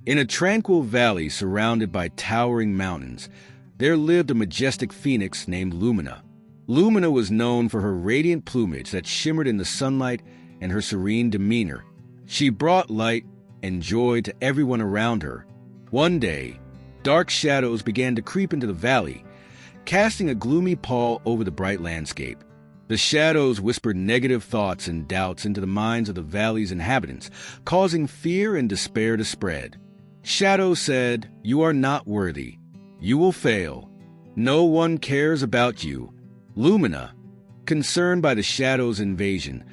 In a tranquil valley surrounded by towering mountains, there lived a majestic phoenix named Lumina. Lumina was known for her radiant plumage that shimmered in the sunlight and her serene demeanor. She brought light and joy to everyone around her. One day, dark shadows began to creep into the valley, casting a gloomy pall over the bright landscape. The shadows whispered negative thoughts and doubts into the minds of the valley's inhabitants, causing fear and despair to spread. Shadows said, "You are not worthy. You will fail. No one cares about you." Lumina, concerned by the shadows' invasion,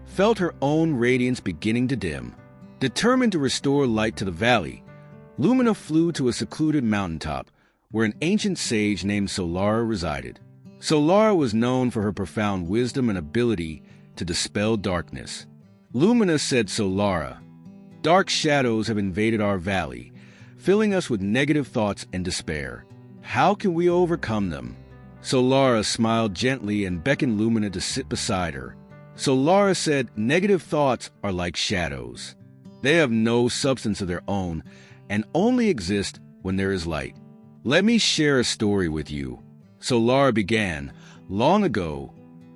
felt her own radiance beginning to dim. Determined to restore light to the valley, Lumina flew to a secluded mountaintop where an ancient sage named Solara resided. Solara was known for her profound wisdom and ability to dispel darkness. Lumina said, "Solara, dark shadows have invaded our valley, filling us with negative thoughts and despair. How can we overcome them?" Solara smiled gently and beckoned Lumina to sit beside her. Solara said, "Negative thoughts are like shadows. They have no substance of their own and only exist when there is light. Let me share a story with you." Solara began. Long ago,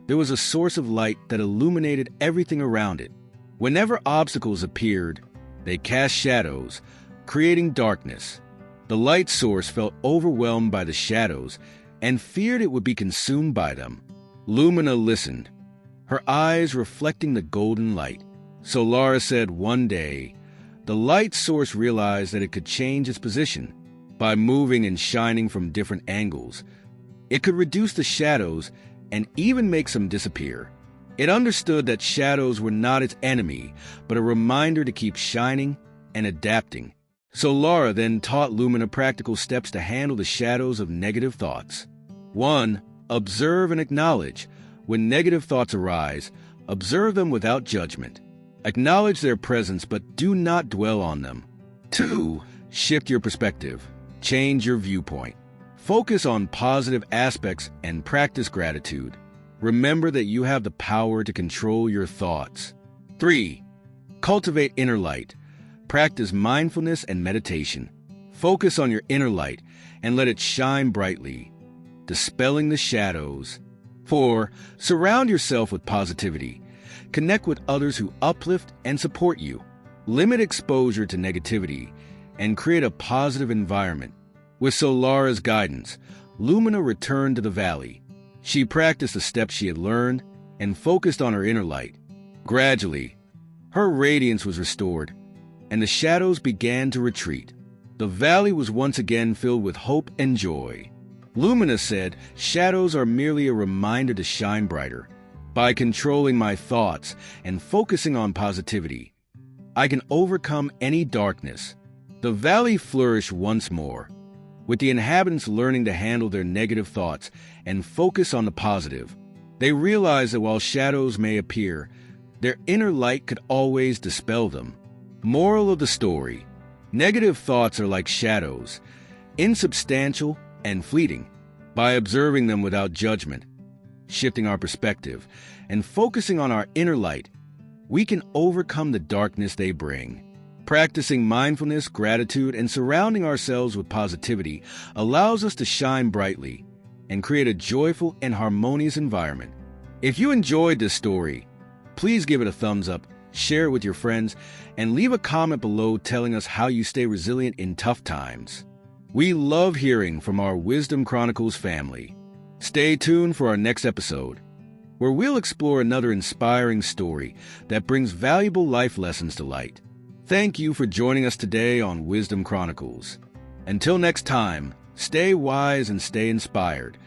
there was a source of light that illuminated everything around it. Whenever obstacles appeared, they cast shadows, creating darkness. The light source felt overwhelmed by the shadows and feared it would be consumed by them. Lumina listened, her eyes reflecting the golden light. Solara said, "One day, the light source realized that it could change its position. By moving and shining from different angles, it could reduce the shadows and even make some disappear. It understood that shadows were not its enemy, but a reminder to keep shining and adapting." Solara then taught Lumina practical steps to handle the shadows of negative thoughts. 1. Observe and acknowledge. When negative thoughts arise, observe them without judgment. Acknowledge their presence, but do not dwell on them. 2. Shift your perspective. Change your viewpoint. Focus on positive aspects and practice gratitude. Remember that you have the power to control your thoughts. 3. Cultivate inner light. Practice mindfulness and meditation. Focus on your inner light and let it shine brightly, dispelling the shadows. 4. Surround yourself with positivity. Connect with others who uplift and support you. Limit exposure to negativity and create a positive environment. With Solara's guidance, Lumina returned to the valley. She practiced the steps she had learned and focused on her inner light. Gradually, her radiance was restored, and the shadows began to retreat. The valley was once again filled with hope and joy. Lumina said, "Shadows are merely a reminder to shine brighter. By controlling my thoughts and focusing on positivity, I can overcome any darkness." The valley flourished once more, with the inhabitants learning to handle their negative thoughts and focus on the positive. They realized that while shadows may appear, their inner light could always dispel them. Moral of the story: negative thoughts are like shadows, insubstantial and fleeting. By observing them without judgment, shifting our perspective, and focusing on our inner light, we can overcome the darkness they bring. Practicing mindfulness, gratitude, and surrounding ourselves with positivity allows us to shine brightly and create a joyful and harmonious environment. If you enjoyed this story, please give it a thumbs up, share it with your friends, and leave a comment below telling us how you stay resilient in tough times. We love hearing from our Wisdom Chronicles family. Stay tuned for our next episode, where we'll explore another inspiring story that brings valuable life lessons to light. Thank you for joining us today on Wisdom Chronicles. Until next time, stay wise and stay inspired.